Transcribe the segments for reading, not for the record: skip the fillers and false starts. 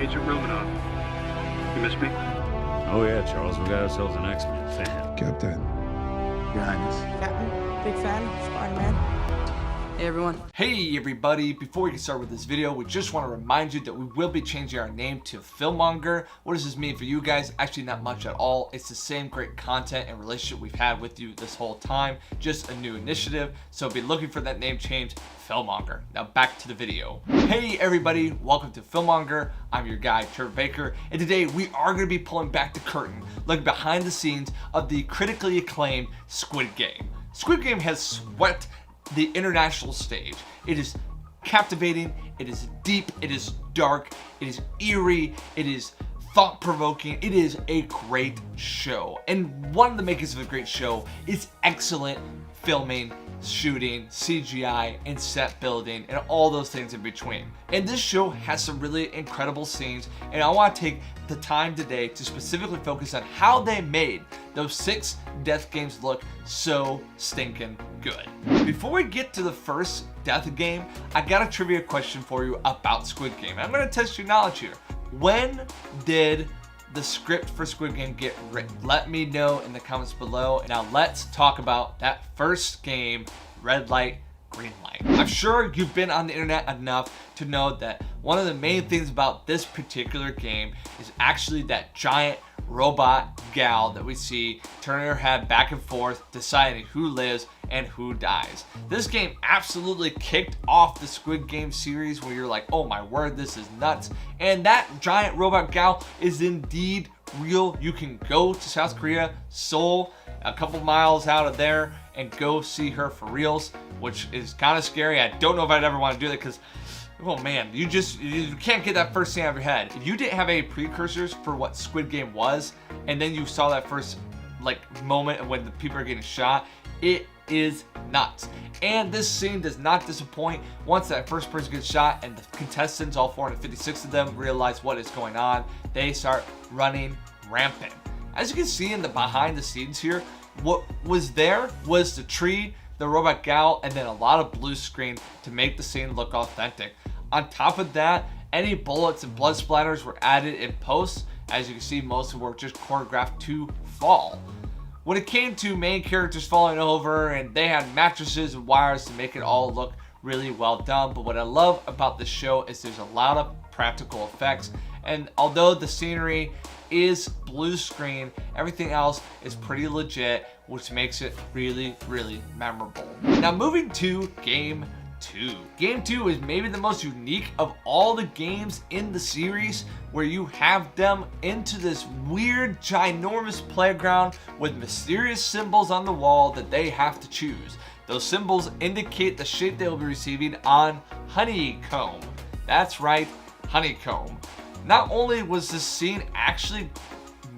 Agent Romanov. You miss me? Oh yeah, Charles, we got ourselves an X-Men fan. Captain. Your Highness. Captain, big fan, Spider-Man. Hey everyone. Hey everybody, before we get started with this video, we just want to remind you that we will be changing our name to Filmmonger. What does this mean for you guys? Actually not much at all. It's the same great content and relationship we've had with you this whole time, just a new initiative. So be looking for that name change, Filmmonger. Now back to the video. Hey everybody, welcome to Filmmonger. I'm your guy, 𝘧𝘪𝘴, and today we are going to be pulling back the curtain, looking behind the scenes of the critically acclaimed Squid Game. Squid Game has swept the international stage. It is captivating, it is deep, it is dark, it is eerie, it is thought-provoking. It is a great show, and one of the makings of a great show is excellent filming, shooting, CGI, and set building, and all those things in between. And this show has some really incredible scenes, and I want to take the time today to specifically focus on how they made those 6 death games look so stinking good. Before we get to the first death game, I got a trivia question for you about Squid Game. I'm going to test your knowledge here. When did the script for Squid Game get written? Let me know in the comments below. Now let's talk about that first game, red light, green light. I'm sure you've been on the internet enough to know that one of the main things about this particular game is actually that giant robot gal that we see turning her head back and forth, deciding who lives and who dies. This game absolutely kicked off the Squid Game series, where you're like, oh my word, this is nuts. And that giant robot gal is indeed real. You can go to South Korea, Seoul, a couple miles out of there, and go see her for reals, which is kind of scary. I don't know if I'd ever want to do that, because oh man, you can't get that first thing out of your head. If you didn't have any precursors for what Squid Game was, and then you saw that first moment when the people are getting shot, it is nuts. And this scene does not disappoint. Once that first person gets shot and the contestants, all 456 of them, realize what is going on, they start running rampant. As you can see in the behind the scenes here, what was there was the tree, the robot gal, and then a lot of blue screen to make the scene look authentic. On top of that, any bullets and blood splatters were added in post. As you can see, most of them were just choreographed to fall. When it came to main characters falling over, and they had mattresses and wires to make it all look really well done. But what I love about the show is there's a lot of practical effects, and although the scenery is blue screen, everything else is pretty legit, which makes it really, really memorable. Now moving to Game 2. Game 2 is maybe the most unique of all the games in the series, where you have them into this weird, ginormous playground with mysterious symbols on the wall that they have to choose. Those symbols indicate the shape they will be receiving on honeycomb. That's right, honeycomb. Not only was this scene actually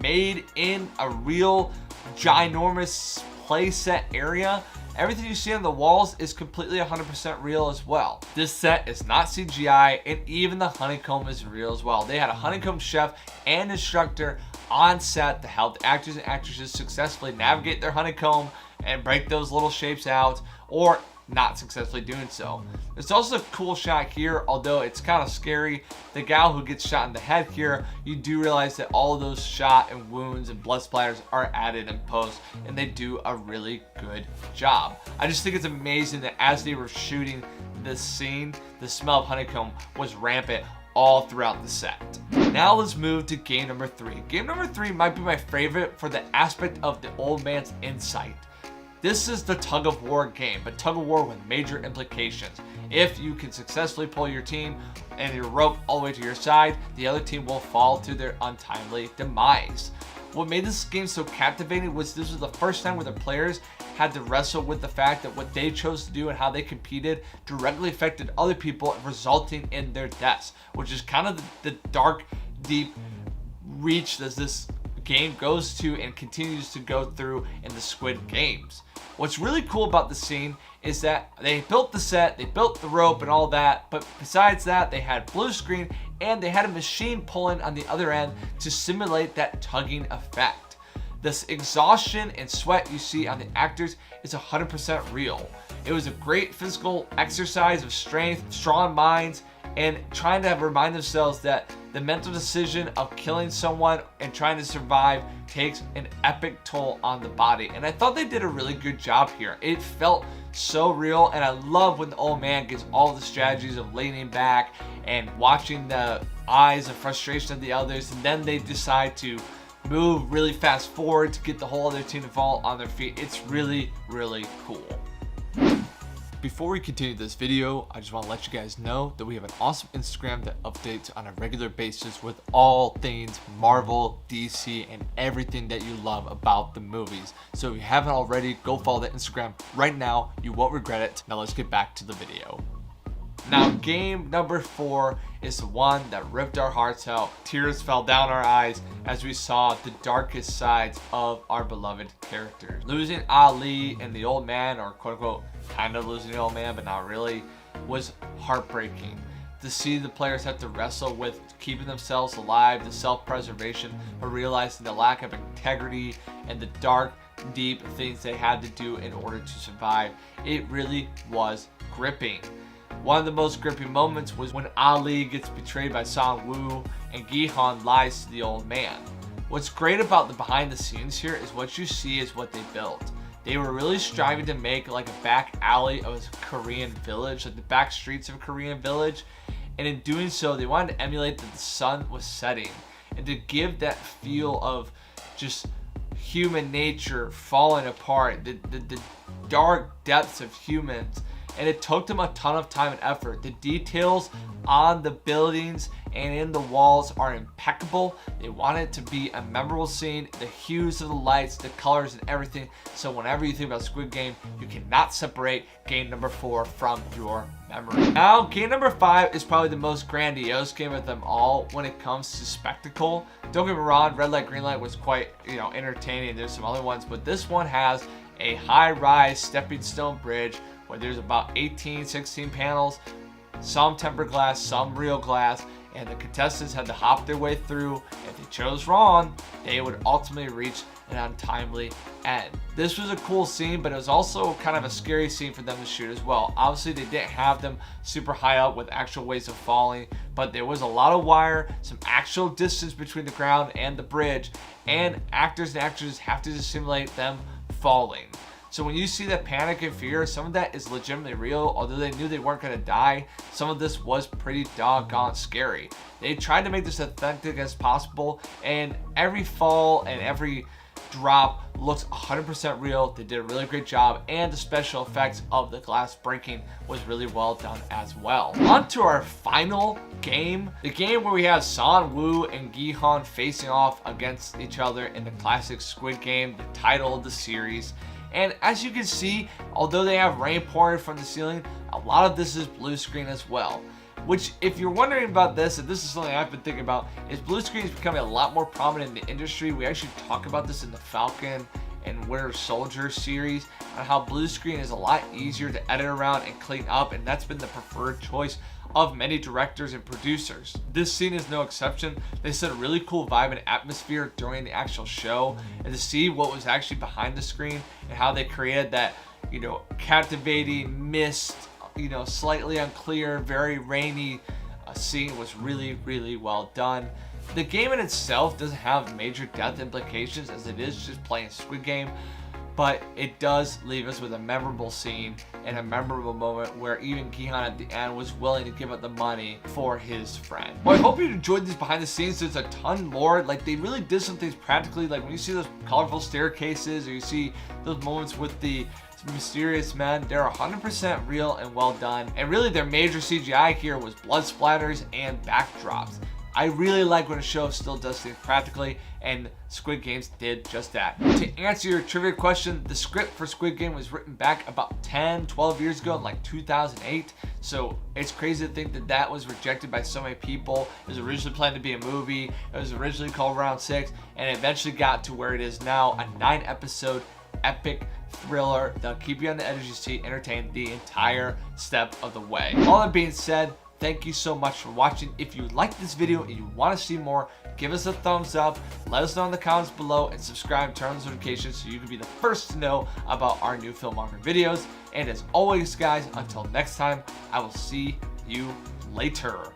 made in a real ginormous playset area, everything you see on the walls is completely 100% real as well. This set is not CGI, and even the honeycomb is real as well. They had a honeycomb chef and instructor on set to help the actors and actresses successfully navigate their honeycomb and break those little shapes out, or not successfully doing so. There's also a cool shot here, although it's kind of scary. The gal who gets shot in the head here, you do realize that all of those shot and wounds and blood splatters are added in post, and they do a really good job. I just think it's amazing that as they were shooting this scene, the smell of honeycomb was rampant all throughout the set. Now let's move to game number 3. Game number 3 might be my favorite for the aspect of the old man's insight. This is the tug of war game, but tug of war with major implications. If you can successfully pull your team and your rope all the way to your side, the other team will fall to their untimely demise. What made this game so captivating was this was the first time where the players had to wrestle with the fact that what they chose to do and how they competed directly affected other people, resulting in their deaths, which is kind of the dark, deep reach that this game goes to and continues to go through in the Squid Games. What's really cool about the scene is that they built the set, they built the rope and all that, but besides that, they had blue screen and they had a machine pulling on the other end to simulate that tugging effect. This exhaustion and sweat you see on the actors is 100% real. It was a great physical exercise of strength, strong minds, and trying to remind themselves that the mental decision of killing someone and trying to survive takes an epic toll on the body. And I thought they did a really good job here. It felt so real, and I love when the old man gives all the strategies of leaning back and watching the eyes of frustration of the others, and then they decide to move really fast forward to get the whole other team to fall on their feet. It's really, really cool. Before we continue this video, I just want to let you guys know that we have an awesome Instagram that updates on a regular basis with all things Marvel, DC, and everything that you love about the movies. So if you haven't already, go follow the Instagram right now. You won't regret it. Now let's get back to the video. Now, game number 4 is the one that ripped our hearts out. Tears fell down our eyes as we saw the darkest sides of our beloved characters. Losing Ali and the old man, or quote unquote, kind of losing the old man, but not really, was heartbreaking. To see the players have to wrestle with keeping themselves alive, the self-preservation, but realizing the lack of integrity and the dark, deep things they had to do in order to survive. It really was gripping. One of the most gripping moments was when Ali gets betrayed by Sang-woo and Gi-hun lies to the old man. What's great about the behind the scenes here is what you see is what they built. They were really striving to make like a back alley of a Korean village, like the back streets of a Korean village. And in doing so, they wanted to emulate that the sun was setting and to give that feel of just human nature falling apart, the dark depths of humans. And it took them a ton of time and effort. The details on the buildings and in the walls are impeccable. They want it to be a memorable scene. The hues of the lights, the colors, and everything. So whenever you think about Squid Game, you cannot separate game number 4 from your memory. Now, game number 5 is probably the most grandiose game of them all when it comes to spectacle. Don't get me wrong, Red Light, Green Light was quite, entertaining. There's some other ones, but this one has a high-rise stepping stone bridge where there's about 16 panels, some tempered glass, some real glass, and the contestants had to hop their way through. If they chose wrong, they would ultimately reach an untimely end. This was a cool scene, but it was also kind of a scary scene for them to shoot as well. Obviously, they didn't have them super high up with actual ways of falling, but there was a lot of wire, some actual distance between the ground and the bridge, and actors and actresses have to simulate them falling. So when you see that panic and fear, some of that is legitimately real. Although they knew they weren't going to die, some of this was pretty doggone scary. They tried to make this authentic as possible, and every fall and every drop looks 100% real. They did a really great job, and the special effects of the glass breaking was really well done as well. On to our final game, the game where we have Sang-woo and Gi-hun facing off against each other in the classic Squid Game, the title of the series. And as you can see, although they have rain pouring from the ceiling, a lot of this is blue screen as well. Which, if you're wondering about this, and this is something I've been thinking about, is blue screen is becoming a lot more prominent in the industry. We actually talk about this in the Falcon and Winter Soldier series, on how blue screen is a lot easier to edit around and clean up, and that's been the preferred choice of many directors and producers. This scene is no exception. They set a really cool vibe and atmosphere during the actual show, and to see what was actually behind the screen and how they created that, captivating mist, slightly unclear, very rainy scene was really, really well done. The game in itself doesn't have major depth implications, as it is just playing Squid Game, but it does leave us with a memorable scene and a memorable moment where even Gi-hun at the end was willing to give up the money for his friend. Well, I hope you enjoyed these behind the scenes. There's a ton more. Like, they really did some things practically. Like when you see those colorful staircases, or you see those moments with the mysterious men, they're 100% real and well done. And really their major CGI here was blood splatters and backdrops. I really like when a show still does things practically, and Squid Games did just that. To answer your trivia question, the script for Squid Game was written back about 12 years ago in like 2008. So it's crazy to think that that was rejected by so many people. It was originally planned to be a movie. It was originally called Round 6, and it eventually got to where it is now, a 9-episode epic thriller that'll keep you on the edge of your seat, entertained the entire step of the way. All that being said, Thank you so much for watching. If you like this video and you want to see more, give us a thumbs up, let us know in the comments below, and subscribe, turn on notifications so you can be the first to know about our new Filmmonger videos. And as always, guys, until next time, I will see you later.